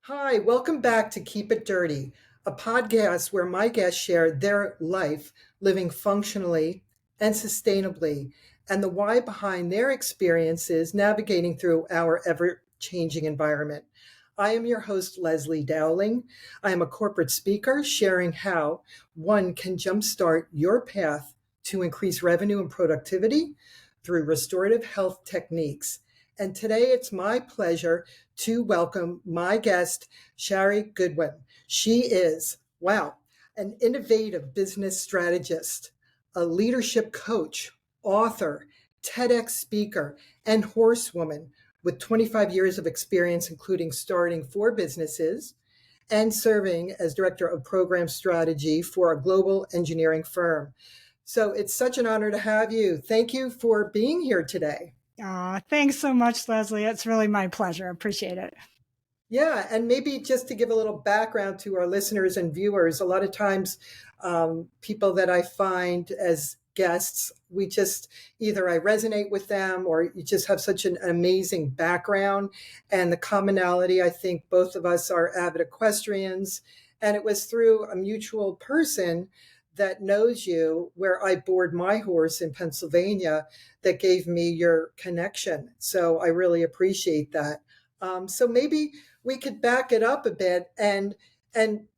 Hi, welcome back to Keep It Dirty, a podcast where my guests share their life living functionally and sustainably and the why behind their experiences navigating through our ever changing environment. I am your host, Leslie Dowling. I am a corporate speaker sharing how one can jumpstart your path to increase revenue and productivity through restorative health techniques. And today it's my pleasure to welcome my guest, Shari Goodwin. She is, wow, an innovative business strategist, a leadership coach, author, TEDx speaker, and horsewoman with 25 years of experience, including starting 4 businesses and serving as director of program strategy for a global engineering firm. So it's such an honor to have you. Thank you for being here today. Thanks so much, Leslie. It's really my pleasure. I appreciate it. Yeah, and maybe just to give a little background to our listeners and viewers, a lot of times people that I find as guests, we just either I resonate with them or you just have such an amazing background. And the commonality, I think both of us are avid equestrians. And it was through a mutual person that knows you where I board my horse in Pennsylvania that gave me your connection. So I really appreciate that. So maybe we could back it up a bit and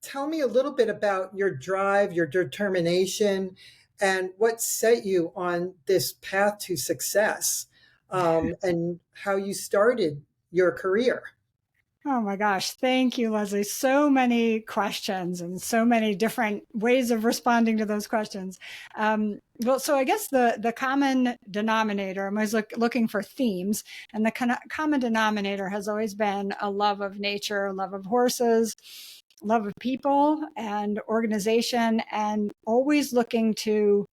tell me a little bit about your drive, your determination, and what set you on this path to success, and how you started your career. Oh my gosh. Thank you, Leslie. So many questions and so many different ways of responding to those questions. So I guess the common denominator, I'm always looking for themes, and the common denominator has always been a love of nature, a love of horses, love of people and organization, and always looking to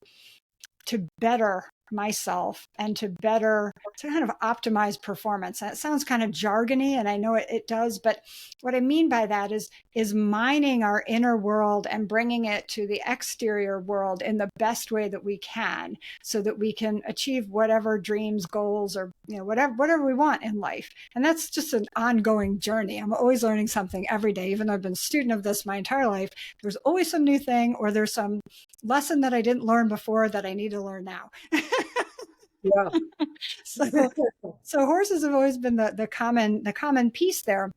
better myself and to kind of optimize performance. And it sounds kind of jargony, and I know it does, but what I mean by that is mining our inner world and bringing it to the exterior world in the best way that we can, so that we can achieve whatever dreams, goals, or whatever we want in life. And that's just an ongoing journey. I'm always learning something every day. Even though I've been a student of this my entire life, there's always some new thing, or there's some lesson that I didn't learn before that I need to learn now. Yeah. so horses have always been the common piece there.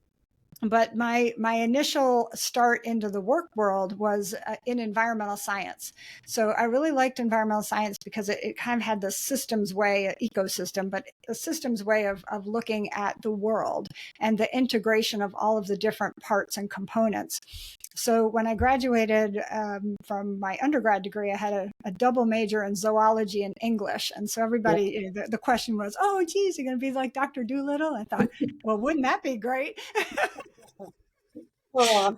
But my initial start into the work world was in environmental science. So I really liked environmental science because it kind of had the systems way, ecosystem, but a systems way of looking at the world and the integration of all of the different parts and components. So when I graduated from my undergrad degree, I had a double major in zoology and English. And so everybody, the question was, oh, geez, you're going to be like Dr. Doolittle? I thought, well, wouldn't that be great? Oh,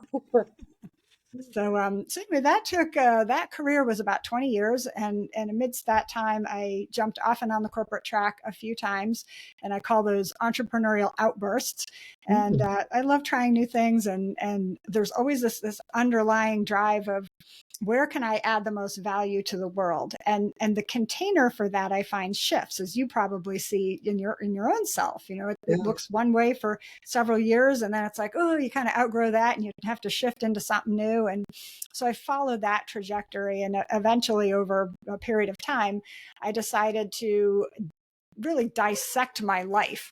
So anyway, that career was about 20 years, and amidst that time, I jumped off and on the corporate track a few times, and I call those entrepreneurial outbursts. And I love trying new things, and there's always this underlying drive of where can I add the most value to the world? And the container for that, I find, shifts, as you probably see in your own self. It looks one way for several years, and then it's like, oh, you kind of outgrow that and you have to shift into something new. And so I followed that trajectory, and eventually over a period of time, I decided to really dissect my life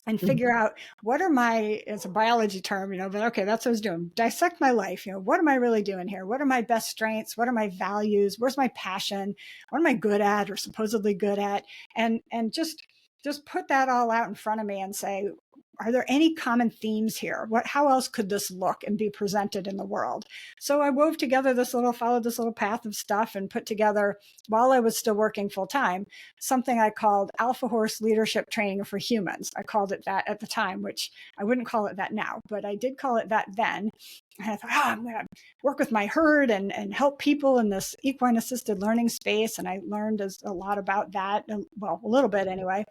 and figure out what are my, it's a biology term, but okay, that's what I was doing. Dissect my life. What am I really doing here? What are my best strengths? What are my values? Where's my passion? What am I good at or supposedly good at? And just put that all out in front of me and say, are there any common themes here? How else could this look and be presented in the world? So I followed this little path of stuff and put together, while I was still working full time, something I called Alpha Horse Leadership Training for Humans. I called it that at the time, which I wouldn't call it that now, but I did call it that then. And I thought, I'm going to work with my herd and help people in this equine assisted learning space. And I learned a lot about that, well, a little bit anyway,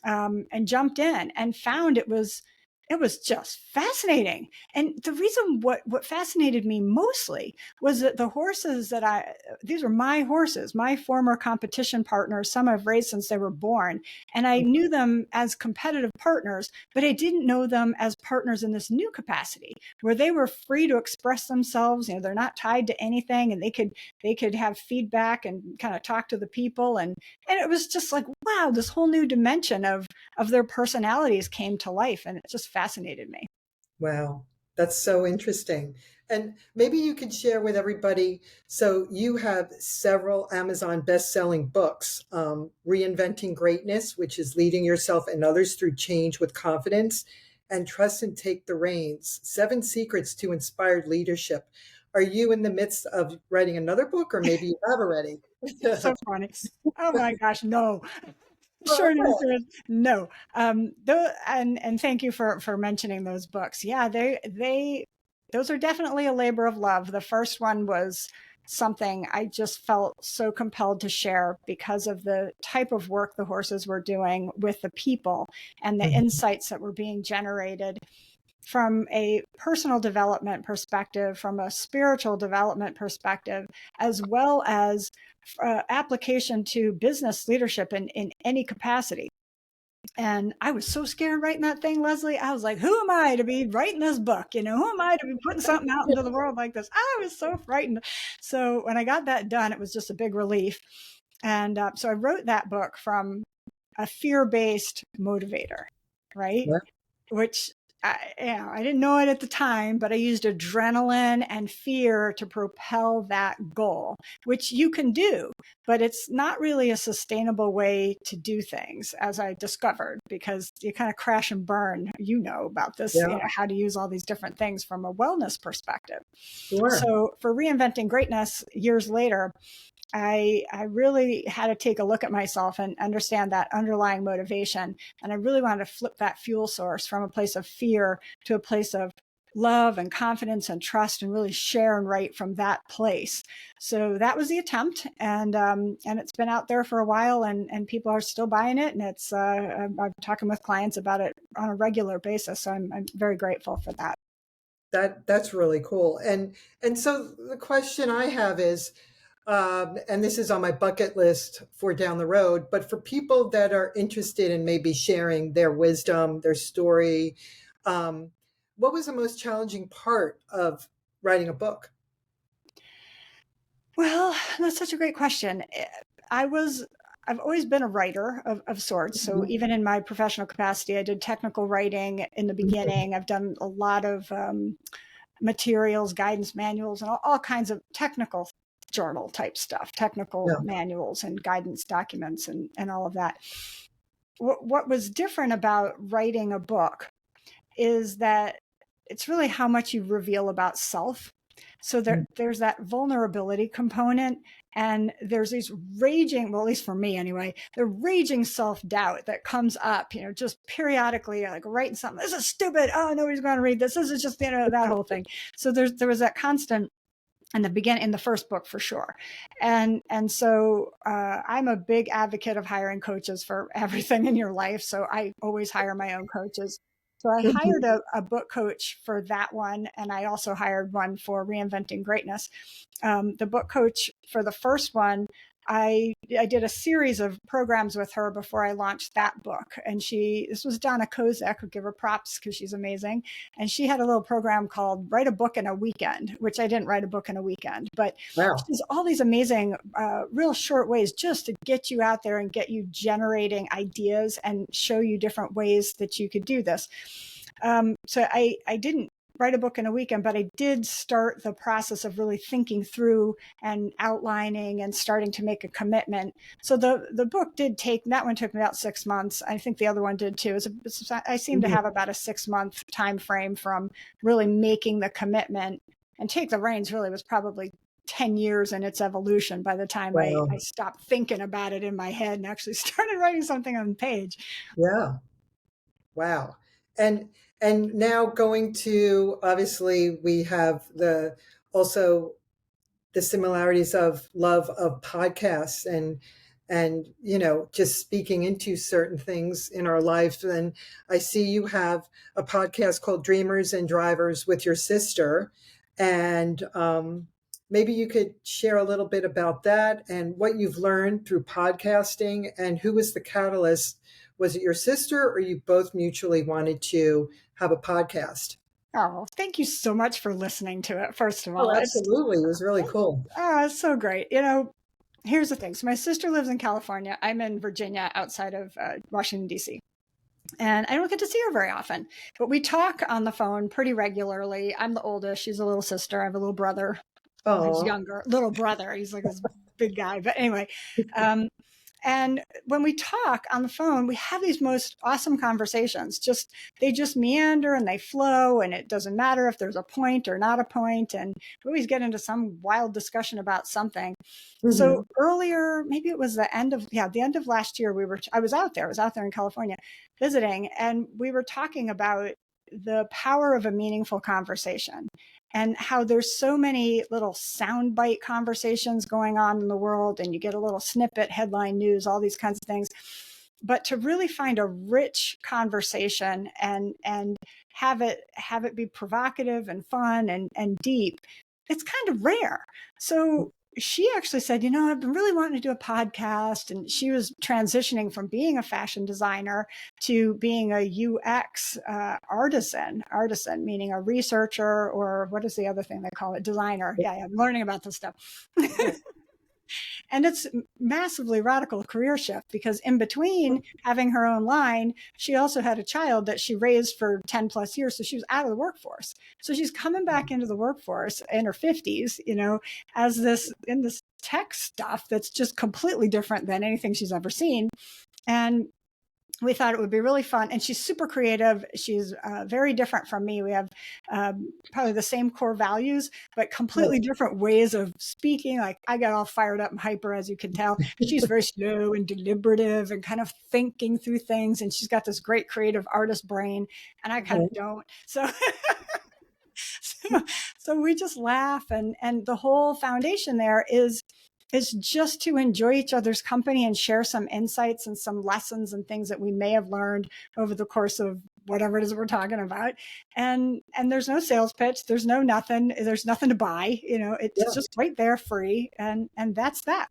and jumped in and found it was it was just fascinating. And the reason what fascinated me mostly was that the horses these were my horses, my former competition partners, some I've raised since they were born. And I knew them as competitive partners, but I didn't know them as partners in this new capacity where they were free to express themselves. They're not tied to anything, and they could have feedback and kind of talk to the people. And it was just like, wow, this whole new dimension of their personalities came to life, and it just fascinated me. Wow, that's so interesting. And maybe you could share with everybody. So you have several Amazon best-selling books, Reinventing Greatness, which is leading yourself and others through change with confidence, and Trust and Take the Reins, 7 Secrets to Inspired Leadership. Are you in the midst of writing another book, or maybe you have already? So funny. Oh my gosh, no. Short Oh, answer is no. And thank you for mentioning those books. Yeah, they those are definitely a labor of love. The first one was something I just felt so compelled to share because of the type of work the horses were doing with the people and the mhm. insights that were being generated from a personal development perspective, from a spiritual development perspective, as well as application to business leadership in any capacity. And I was so scared writing that thing, Leslie. I was like, who am I to be writing this book? Who am I to be putting something out into the world like this? I was so frightened. So when I got that done, it was just a big relief. And so I wrote that book from a fear-based motivator, right? Yeah. Which I didn't know it at the time, but I used adrenaline and fear to propel that goal, which you can do, but it's not really a sustainable way to do things, as I discovered, because you kind of crash and burn. You know about this, Yeah, how to use all these different things from a wellness perspective. sure. So for Reinventing Greatness years later, I really had to take a look at myself and understand that underlying motivation. And I really wanted to flip that fuel source from a place of fear to a place of love and confidence and trust, and really share and write from that place. So that was the attempt, and it's been out there for a while, and people are still buying it, and it's I'm talking with clients about it on a regular basis. So I'm very grateful for that. That's really cool. And so the question I have is, and this is on my bucket list for down the road, but for people that are interested in maybe sharing their wisdom, their story, um, what was the most challenging part of writing a book? Well, that's such a great question. I was I've always been a writer of sorts. So Mhm. even in my professional capacity, I did technical writing in the Mhm. beginning. I've done a lot of materials, guidance manuals, and all kinds of technical journal type stuff, technical Yeah. manuals and guidance documents and all of that. What was different about writing a book is that it's really how much you reveal about self. So Mm. there's that vulnerability component, and there's these raging, well, at least for me anyway, the raging self-doubt that comes up, just periodically, like writing something, this is stupid. Oh, nobody's going to read this. This is just, that whole thing. So there was that constant in the beginning, in the first book for sure. And so I'm a big advocate of hiring coaches for everything in your life. So I always hire my own coaches. So I hired Mhm. a book coach for that one, and I also hired one for Reinventing Greatness. The book coach for the first one, I did a series of programs with her before I launched that book. And this was Donna Kozak, who give her props because she's amazing. And she had a little program called Write a Book in a Weekend, which I didn't write a book in a weekend, but Wow. she's all these amazing, real short ways just to get you out there and get you generating ideas and show you different ways that you could do this. So I didn't write a book in a weekend, but I did start the process of really thinking through and outlining and starting to make a commitment. So the book that one took me about 6 months. I think the other one did too. I seem to Mhm. have about a 6 month time frame from really making the commitment. And Take the Reins really was probably 10 years in its evolution by the time I Wow. stopped thinking about it in my head and actually started writing something on the page. Yeah. Wow. And and now going to, obviously we have also the similarities of love of podcasts, and, just speaking into certain things in our lives. And I see you have a podcast called Dreamers and Drivers with your sister. And maybe you could share a little bit about that and what you've learned through podcasting, and who was the catalyst. Was it your sister, or you both mutually wanted to have a podcast? Oh, thank you so much for listening to it. First of Oh, all, absolutely. It was really cool. it's so great. Here's the thing. So my sister lives in California. I'm in Virginia, outside of Washington, D.C. And I don't get to see her very often, but we talk on the phone pretty regularly. I'm the oldest. She's a little sister. I have a little brother who's Oh. younger. Little brother. He's like this big guy. But anyway, and when we talk on the phone, we have these most awesome conversations. They just meander and they flow, and it doesn't matter if there's a point or not a point. And we always get into some wild discussion about something. So earlier, maybe it was the end of last year, I was out there in California visiting, and we were talking about the power of a meaningful conversation, and how there's so many little soundbite conversations going on in the world, and you get a little snippet, headline news, all these kinds of things. But to really find a rich conversation and have it be provocative and fun and deep, it's kind of rare. So she actually said, I've been really wanting to do a podcast. And she was transitioning from being a fashion designer to being a UX artisan, meaning a researcher, or what is the other thing they call it? Designer. Yeah, I'm learning about this stuff. And it's massively radical career shift, because in between having her own line, she also had a child that she raised for 10 plus years. So she was out of the workforce. So she's coming back into the workforce in her 50s, in this tech stuff that's just completely different than anything she's ever seen. And we thought it would be really fun. And she's super creative. She's very different from me. We have probably the same core values, but completely different ways of speaking. Like, I get all fired up and hyper, as you can tell. She's very slow and deliberative and kind of thinking through things. And she's got this great creative artist brain, and I kind of don't. So we just laugh. And the whole foundation there is just to enjoy each other's company and share some insights and some lessons and things that we may have learned over the course of whatever it is we're talking about. And there's no sales pitch. There's nothing to buy. It's just right there, free. And that's that.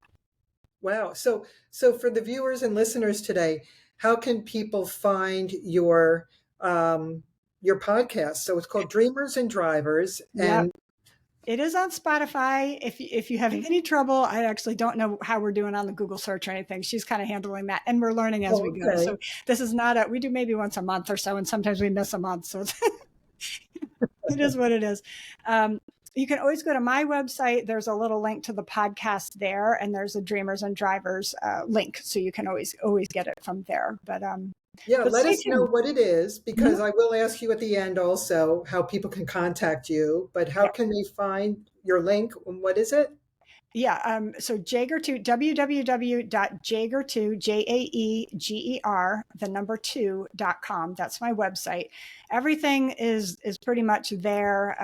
Wow. So for the viewers and listeners today, how can people find your podcast? So it's called Dreamers and Drivers. And it is on Spotify. If you have any trouble, I actually don't know how we're doing on the Google search or anything. She's kind of handling that, and we're learning as we go. So this is not we do maybe once a month or so, and sometimes we miss a month. So it is what it is. You can always go to my website. There's a little link to the podcast there, and there's a Dreamers and Drivers link. So you can always get it from there. But let us know what it is, because I will ask you at the end also how people can contact you. But how can they find your link? What is it? Yeah. So Jaeger2, www.jaeger2, Jaeger, the number 2.com. That's my website. Everything is pretty much there.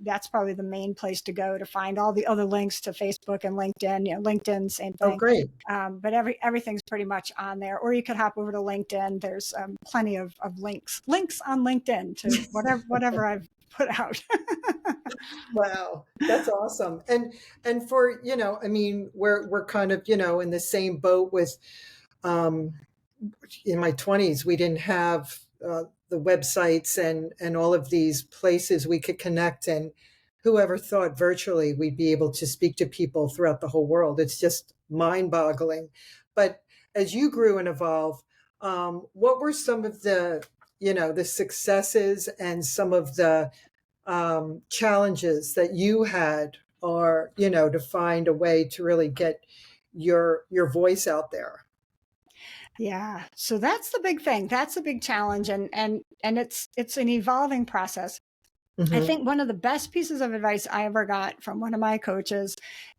That's probably the main place to go to find all the other links to Facebook and LinkedIn. LinkedIn, same thing. Oh, great. But everything's pretty much on there. Or you could hop over to LinkedIn. There's plenty of links on LinkedIn to whatever I've put out. Wow, that's awesome. And for, we're kind of, in the same boat with, in my 20s, we didn't have the websites and all of these places we could connect. And whoever thought virtually we'd be able to speak to people throughout the whole world? It's just mind boggling. But as you grew and evolved, what were some of the, the successes and some of the challenges that you had, or to find a way to really get your voice out there? Yeah, so that's the big thing. That's a big challenge, and it's an evolving process. I think one of the best pieces of advice I ever got from one of my coaches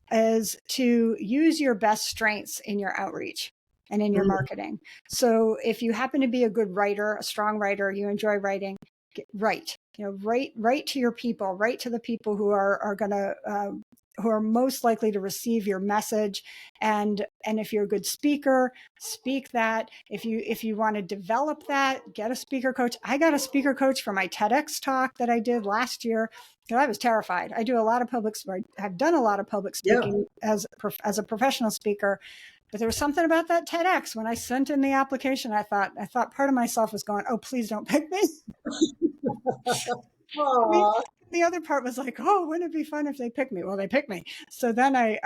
is to use your best strengths in your outreach and in your marketing. So if you happen to be a good writer, a strong writer, you enjoy writing, write to your people, write to the people who are going to who are most likely to receive your message. And if you're a good speaker, speak that. If you want to develop that, get a speaker coach. I got a speaker coach for my TEDx talk that I did last year. I was terrified. I do a lot of I've done a lot of public Yeah. speaking as a professional speaker, but there was something about that TEDx. When I sent in the application, I thought part of myself was going, "Oh, please don't pick me." Aw. The other part was like, "Oh, wouldn't it be fun if they picked me?" Well, they picked me. So then I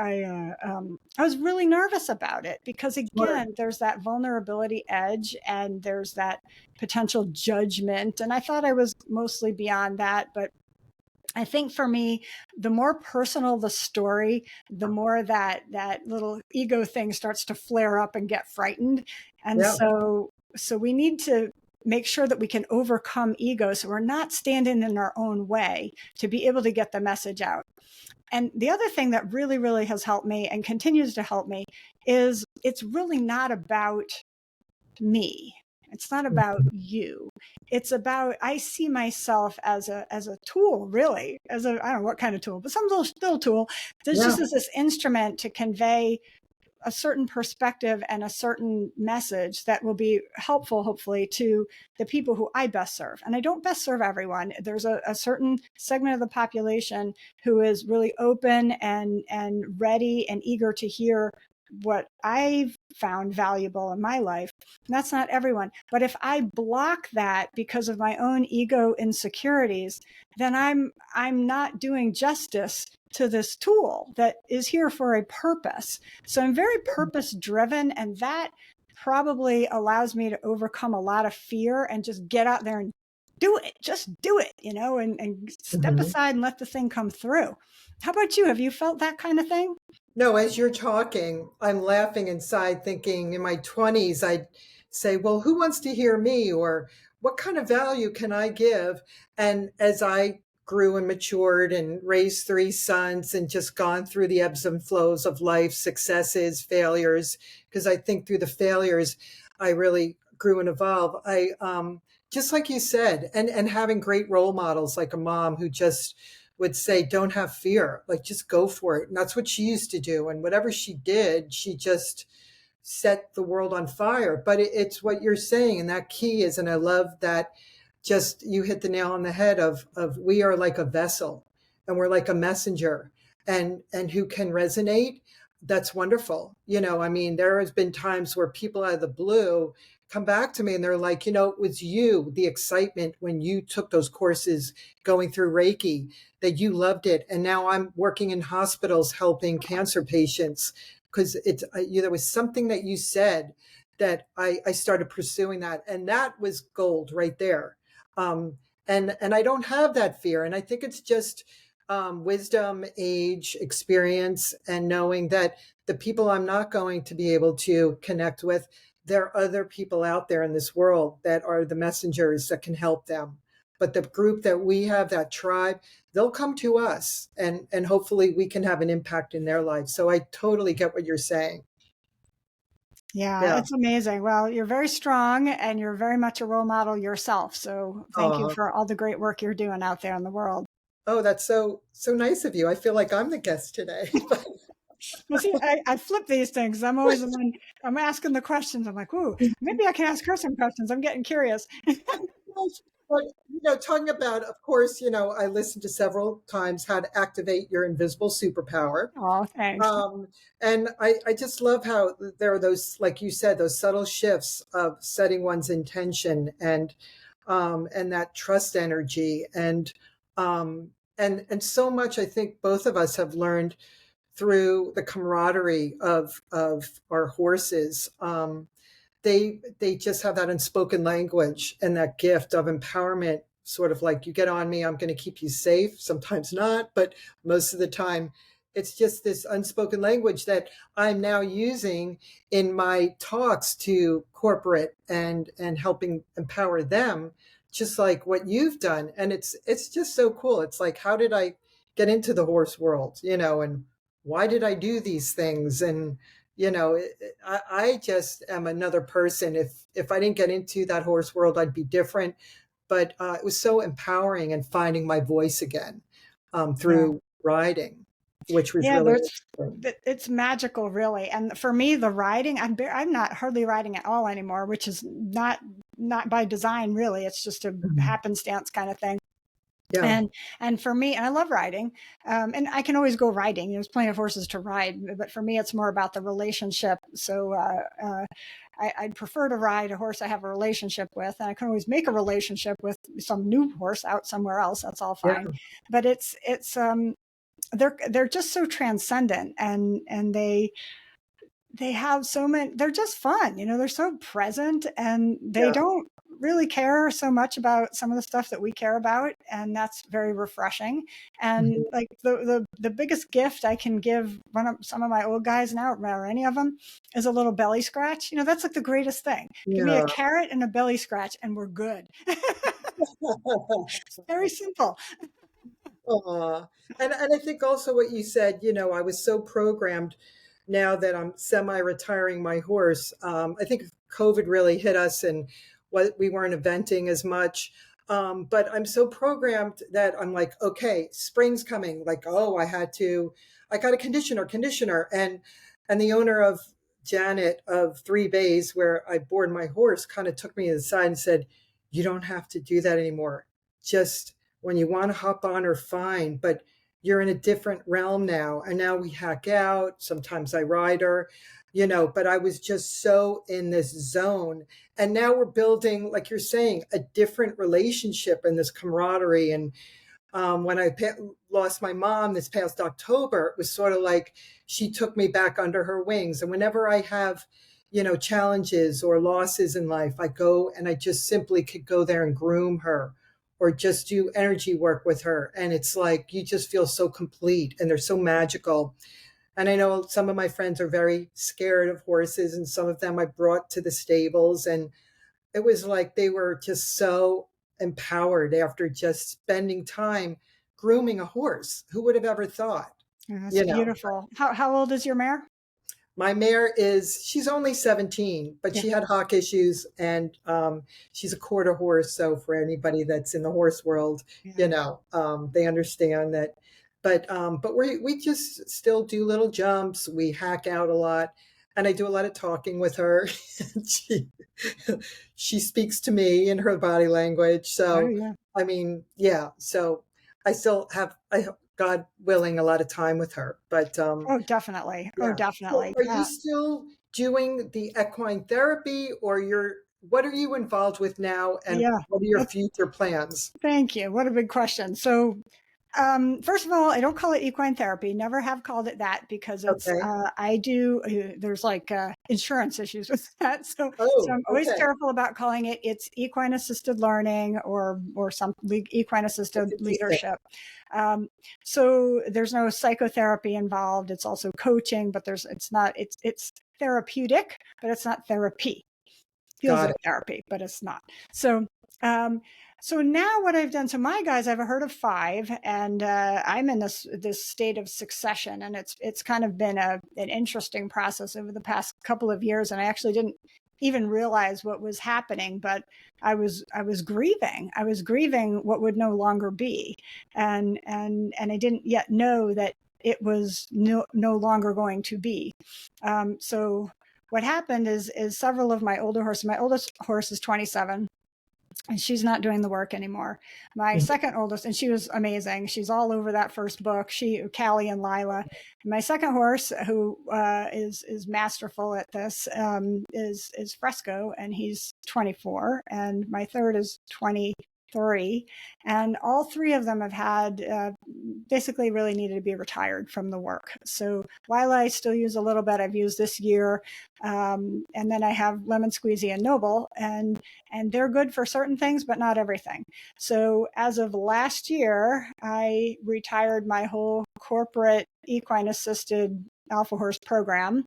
was really nervous about it because, Sure. again, there's that vulnerability edge and there's that potential judgment. And I thought I was mostly beyond that, but I think for me, the more personal the story, the more that little ego thing starts to flare up and get frightened. And Yeah. so we need to make sure that we can overcome ego so we're not standing in our own way to be able to get the message out. And the other thing that really, really has helped me and continues to help me is it's really not about me. It's not about you. It's about, I see myself as a tool, really, as a, I don't know what kind of tool, but some little tool. There's Yeah. just this instrument to convey a certain perspective and a certain message that will be helpful, hopefully, to the people who I best serve. And I don't best serve everyone. There's a certain segment of the population who is really open and ready and eager to hear what I've found valuable in my life. And that's not everyone. But if I block that because of my own ego insecurities, then I'm not doing justice to this tool that is here for a purpose. So I'm very purpose driven, and that probably allows me to overcome a lot of fear and just get out there and do it. Just do it, and step Mhm. aside and let the thing come through. How about you? Have you felt that kind of thing? No, as you're talking, I'm laughing inside thinking in my 20s, I'd say, well, who wants to hear me? Or what kind of value can I give? And as I grew and matured and raised three sons and just gone through the ebbs and flows of life, successes, failures, because I think through the failures, I really grew and evolved. Just like you said, and having great role models like a mom who just would say, don't have fear, like just go for it. And that's what she used to do. And whatever she did, she just set the world on fire. But it's what you're saying. And that key is, and I love that just you hit the nail on the head of we are like a vessel and we're like a messenger and who can resonate. That's wonderful. I mean, there has been times where people out of the blue come back to me and they're like, it was you, the excitement when you took those courses going through Reiki, that you loved it. And now I'm working in hospitals helping cancer patients because there was something that you said that I started pursuing that. And that was gold right there. And I don't have that fear. And I think it's just wisdom, age, experience, and knowing that the people I'm not going to be able to connect with, there are other people out there in this world that are the messengers that can help them. But the group that we have, that tribe, they'll come to us and hopefully we can have an impact in their lives. So I totally get what you're saying. Yeah, Yeah. it's amazing. Well, you're very strong and you're very much a role model yourself. So thank you Oh, for all the great work you're doing out there in the world. oh, that's so nice of you. I feel like I'm the guest today. Well, see, I flip these things. I'm always the one, I'm asking the questions. I'm like, ooh, maybe I can ask her some questions. I'm getting curious. But, talking about, of course, I listened to several times how to activate your invisible superpower. Oh, thanks. Um, and I just love how there are those, like you said, those subtle shifts of setting one's intention and that trust energy. And so much I think both of us have learned through the camaraderie of our horses. They just have that unspoken language and that gift of empowerment, sort of like, you get on me, I'm going to keep you safe. Sometimes not, but most of the time it's just this unspoken language that I'm now using in my talks to corporate and helping empower them, just like what you've done. And it's just so cool. It's like, how did I get into the horse world, and why did I do these things? And I just am another person. If I didn't get into that horse world, I'd be different. But it was so empowering and finding my voice again Yeah. through riding. which was Yeah, really there's interesting. it's magical, really. And for me, the riding, I'm not hardly riding at all anymore, which is not by design, really. It's just a Mhm. happenstance kind of thing. Yeah, And for me, and I love riding, and I can always go riding. There's plenty of horses to ride, but for me, it's more about the relationship. So I'd prefer to ride a horse I have a relationship with, and I can always make a relationship with some new horse out somewhere else. That's all yeah, fine. But it's they're just so transcendent, and they have so many, they're just fun, they're so present, and they yeah. don't really care so much about some of the stuff that we care about, and that's very refreshing. And Mhm. like the biggest gift I can give some of my old guys now, or any of them, is a little belly scratch. That's like the greatest thing. Give me a Yeah. carrot and a belly scratch and we're good. Very simple. Aw. And I think also what you said, I was so programmed now that I'm semi-retiring my horse. I think COVID really hit us and what we weren't eventing as much. But I'm so programmed that I'm like, okay, spring's coming. Like, oh, I got a conditioner. And the owner of Janet of Three Bays, where I board my horse, kind of took me to the side and said, you don't have to do that anymore. Just when you want to hop on her, fine, but you're in a different realm now. And now we hack out. Sometimes I ride her, but I was just so in this zone. And now we're building, like you're saying, a different relationship and this camaraderie. And when I lost my mom this past October, it was sort of like she took me back under her wings. And whenever I have, challenges or losses in life, I go and I just simply could go there and groom her or just do energy work with her. And it's like you just feel so complete and they're so magical. And I know some of my friends are very scared of horses, and some of them I brought to the stables. And it was like they were just so empowered after just spending time grooming a horse. Who would have ever thought? Yeah, that's You know, beautiful. How old is your mare? my mare she's only 17, but Yeah. she had hock issues, and she's a quarter horse. So for anybody that's in the horse world, Yeah. they understand that. But we just still do little jumps. We hack out a lot, and I do a lot of talking with her. she she speaks to me in her body language. Oh So yeah. I mean, yeah. So I still have, God willing, a lot of time with her. But Oh, definitely. Oh, yeah. So definitely. are you still doing the equine therapy, or what are you involved with now, and Yeah. what are your That's, future plans? thank you. What a big question. So, first of all, I don't call it equine therapy. Never have called it that because Okay. I do, there's like insurance issues with that. So Oh, I'm always okay. careful about calling it's equine assisted learning or some equine That's assisted interesting. leadership. Um, so there's no psychotherapy involved. It's also coaching, but it's therapeutic, but it's not therapy. Feels Got like it. therapy, but it's not. So, um, so now what I've done, so my guys, I have a herd of five, and I'm in this state of succession, and it's kind of been an interesting process over the past couple of years, and I actually didn't even realize what was happening, but I was grieving. I was grieving what would no longer be, and I didn't yet know that it was no longer going to be. So what happened is several of my older horses, my oldest horse is 27, and she's not doing the work anymore. My Mhm. second oldest, and she was amazing. She's all over that first book. Callie and Lila. And my second horse, who is masterful at this, is Fresco, and he's 24. And my third is 23, and all three of them have had basically really needed to be retired from the work. So Lila, I still use a little bit. I've used this year, and then I have Lemon Squeezy and Noble, and they're good for certain things, but not everything. So as of last year, I retired my whole corporate equine assisted alpha horse program.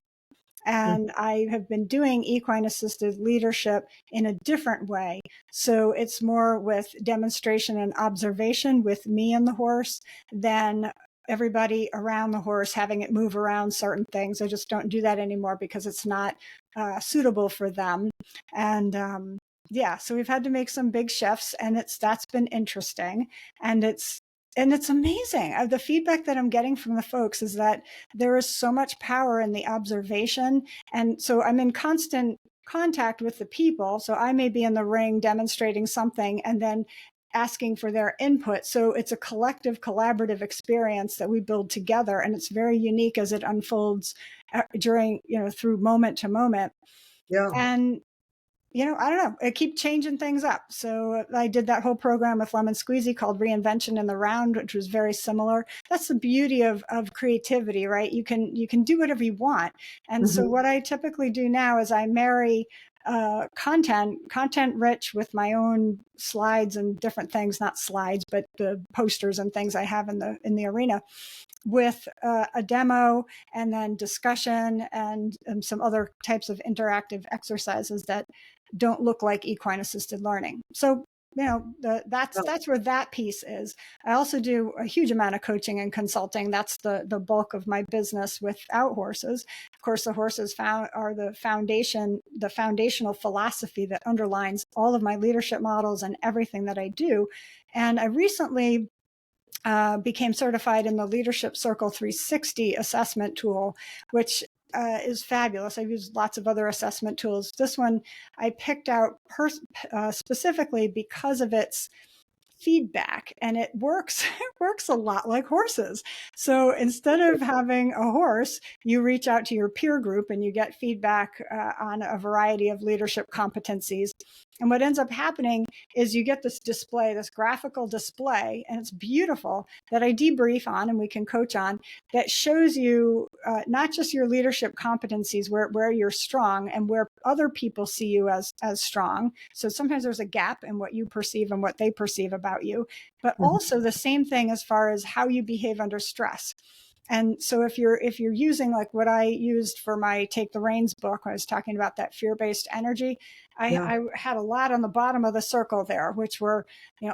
And I have been doing equine assisted leadership in a different way. So it's more with demonstration and observation with me and the horse than everybody around the horse having it move around certain things. I just don't do that anymore because it's not suitable for them. And yeah, so we've had to make some big shifts, and that's been interesting. And And it's amazing. The feedback that I'm getting from the folks is that there is so much power in the observation. And so I'm in constant contact with the people. So I may be in the ring demonstrating something and then asking for their input. So it's a collective, collaborative experience that we build together. And it's very unique as it unfolds during, through moment to moment. Yeah. And I don't know. I keep changing things up. So I did that whole program with Lemon Squeezy called Reinvention in the Round, which was very similar. That's the beauty of creativity, right? You can do whatever you want. And so Hmm. what I typically do now is I marry content rich with my own slides and different things, not slides, but the posters and things I have in the arena, with a demo and then discussion and some other types of interactive exercises that don't look like equine assisted learning. So, that's where that piece is. I also do a huge amount of coaching and consulting. That's the bulk of my business without horses. Of course, the horses are the foundational philosophy that underlines all of my leadership models and everything that I do. And I recently became certified in the Leadership Circle 360 assessment tool, which is fabulous. I've used lots of other assessment tools. This one I picked out specifically because of its feedback, and it works it works a lot like horses. So instead of having a horse, you reach out to your peer group and you get feedback on a variety of leadership competencies. And what ends up happening is you get this display, this graphical display, and it's beautiful, that I debrief on and we can coach on, that shows you not just your leadership competencies, where you're strong and where other people see you as strong. So sometimes there's a gap in what you perceive and what they perceive about you, but also the same thing as far as how you behave under stress. And so if you're using like what I used for my Take the Reins book, I was talking about that fear-based energy. Yeah. I had a lot on the bottom of the circle there, which were,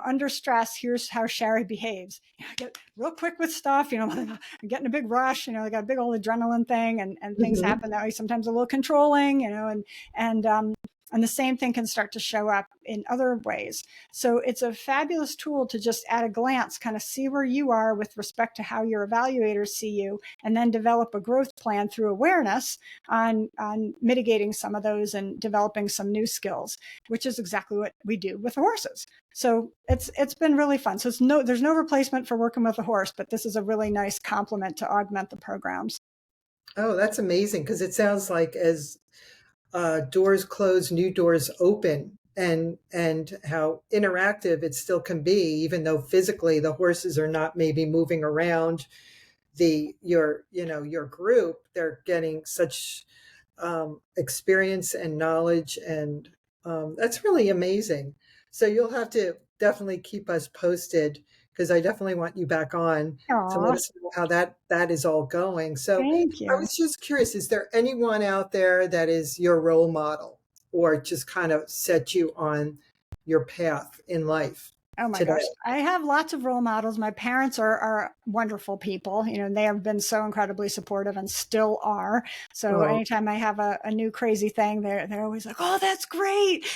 under stress, here's how Shari behaves. I get real quick with stuff, I'm getting a big rush, I got a big old adrenaline thing, and things Hmm. happen that way. Sometimes a little controlling, and the same thing can start to show up in other ways. So it's a fabulous tool to just at a glance kind of see where you are with respect to how your evaluators see you, and then develop a growth plan through awareness on mitigating some of those and developing some new skills, which is exactly what we do with horses. So it's been really fun. So there's no replacement for working with a horse, but this is a really nice complement to augment the programs. Oh, that's amazing because it sounds like as doors close, new doors open, and how interactive it still can be, even though physically the horses are not maybe moving around your group. They're getting such experience and knowledge, and that's really amazing. So you'll have to definitely keep us posted because I definitely want you back on to let Aw, us know how that is all going. So thank I you. was just curious, is there anyone out there that is your role model or just kind of set you on your path in life Oh my today? gosh. I have lots of role models. My parents are wonderful people. They have been so incredibly supportive and still are. So Oh, anytime I have a new crazy thing, they're always like, "Oh, that's great."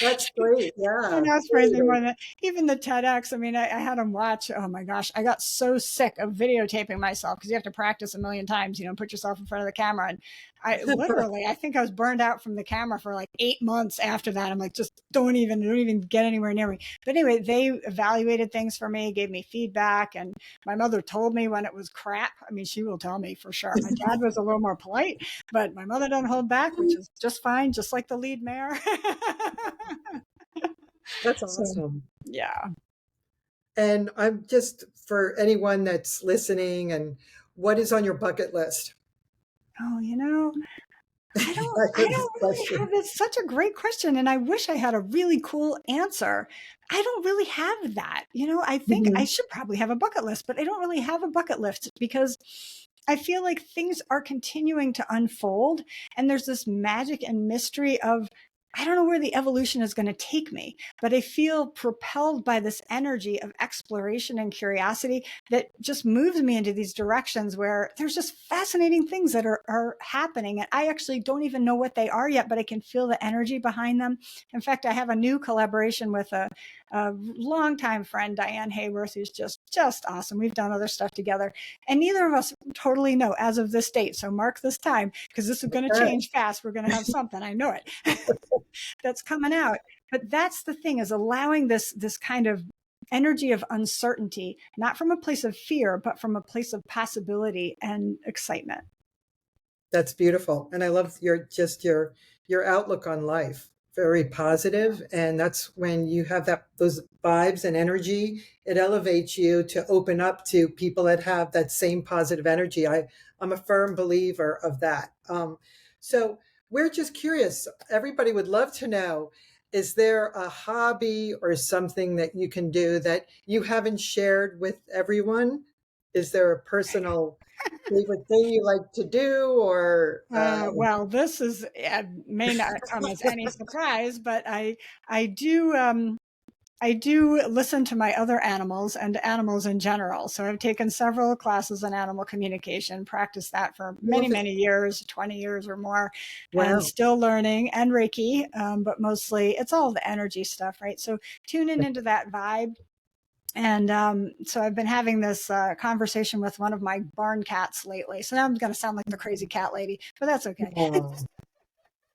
that's great. Yeah. It's crazy more than even the TEDx. I mean, I had them watch. Oh my gosh, I got so sick of videotaping myself because you have to practice a million times. Put yourself in front of the camera, and I think I was burned out from the camera for like 8 months after that. I'm like, just don't even get anywhere near me. But anyway, they evaluated things for me, gave me feedback, and my mother told me when it was crap. I mean, she will tell me for sure. My dad was a little more polite, but my mother doesn't hold back, which is just fine, just like the lead mare. That's So awesome. yeah. And I'm just for anyone that's listening, and what is on your bucket list? Oh, I I heard this don't really have question. it's such a great question. And I wish I had a really cool answer. I don't really have that. I think I Mhm. should probably have a bucket list, but I don't really have a bucket list because I feel like things are continuing to unfold, and there's this magic and mystery of I don't know where the evolution is going to take me, but I feel propelled by this energy of exploration and curiosity that just moves me into these directions where there's just fascinating things that are happening. And I actually don't even know what they are yet, but I can feel the energy behind them. In fact, I have a new collaboration with a longtime friend, Diane Hayworth, who's just awesome. We've done other stuff together, and neither of us totally know as of this date. So mark this time, because this is going to change fast. We're going to have something. I know it. That's coming out. But that's the thing, is allowing this kind of energy of uncertainty, not from a place of fear, but from a place of possibility and excitement. That's beautiful. And I love your outlook on life. Very positive. And that's when you have those vibes and energy, it elevates you to open up to people that have that same positive energy. I'm a firm believer of that. So we're just curious. Everybody would love to know, is there a hobby or something that you can do that you haven't shared with everyone? Is there a personal favorite thing you like to do, or Well, this is may not come as any surprise, but I do I do listen to my other animals and animals in general. So I've taken several classes in animal communication, practiced that for many years, 20 years or more, and wow. still learning, and Reiki, but mostly it's all the energy stuff, right? So tuning into that vibe. And so I've been having this conversation with one of my barn cats lately. So now I'm going to sound like the crazy cat lady, but that's okay. Oh,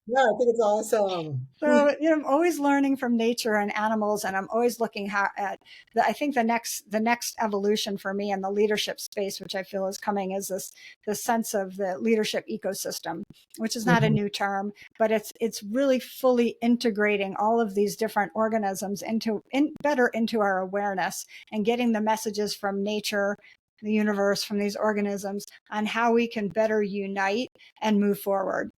yeah, I think it's awesome. So, I'm always learning from nature and animals, and I'm always looking at I think the next evolution for me in the leadership space, which I feel is coming, is this sense of the leadership ecosystem, which is not a new term, but it's really fully integrating all of these different organisms better into our awareness, and getting the messages from nature, the universe, from these organisms, on how we can better unite and move forward.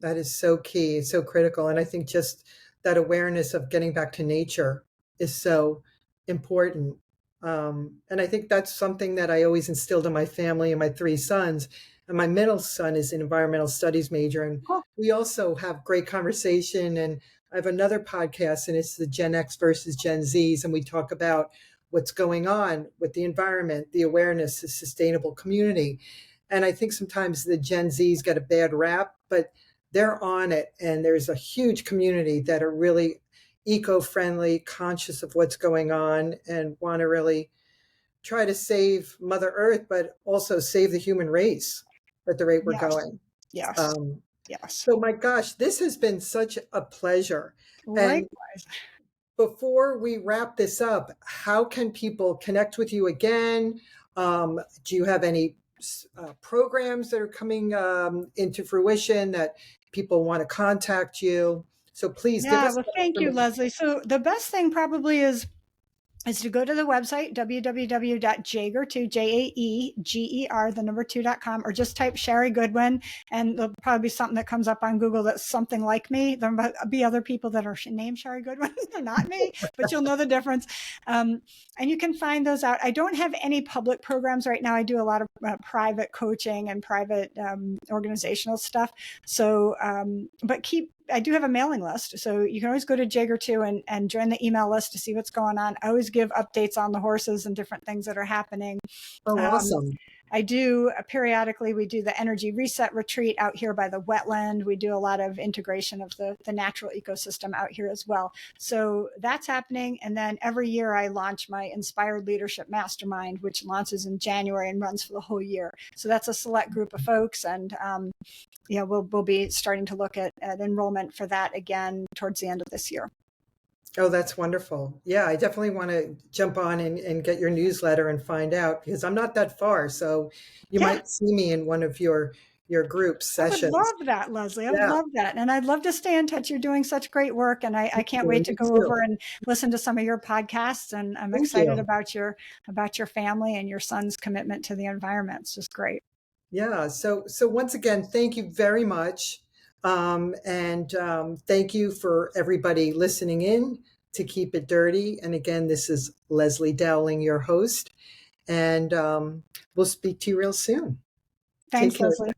That is so key, so critical. And I think just that awareness of getting back to nature is so important. And I think that's something that I always instilled in my family and my three sons. And my middle son is an environmental studies major. And we also have great conversation. And I have another podcast, and it's the Gen X versus Gen Zs. And we talk about what's going on with the environment, the awareness, the sustainable community. And I think sometimes the Gen Zs get a bad rap, but they're on it. And there's a huge community that are really eco-friendly, conscious of what's going on, and want to really try to save Mother Earth, but also save the human race at the rate we're going. Yes. Yes. So my gosh, this has been such a pleasure. Likewise. And before we wrap this up, how can people connect with you again? Do you have any programs that are coming into fruition that people want to contact you? So please give us. Well, thank you, Leslie. So the best thing probably is to go to the website, www.jaeger2.com, or just type Shari Goodwin, and there'll probably be something that comes up on Google that's something like me. There might be other people that are named Shari Goodwin. They're not me, but you'll know the difference. And you can find those out. I don't have any public programs right now. I do a lot of private coaching and private organizational stuff. So, but I do have a mailing list, so you can always go to Jaeger2 and join the email list to see what's going on. I always give updates on the horses and different things that are happening. Oh, awesome. I do periodically, we do the energy reset retreat out here by the wetland. We do a lot of integration of the natural ecosystem out here as well. So that's happening. And then every year I launch my Inspired Leadership Mastermind, which launches in January and runs for the whole year. So that's a select group of folks. And we'll be starting to look at enrollment for that again towards the end of this year. Oh, that's wonderful. Yeah, I definitely want to jump on and get your newsletter and find out, because I'm not that far. So you might see me in one of your group sessions. I would love that, Leslie. I would love that. And I'd love to stay in touch. You're doing such great work. And I can't wait to go over and listen to some of your podcasts. And I'm excited about your family and your son's commitment to the environment. It's just great. Yeah. So once again, thank you very much. Thank you for everybody listening in to Keep It Dirty. And again, this is Leslie Dowling, your host, and we'll speak to you real soon. Thanks, Leslie.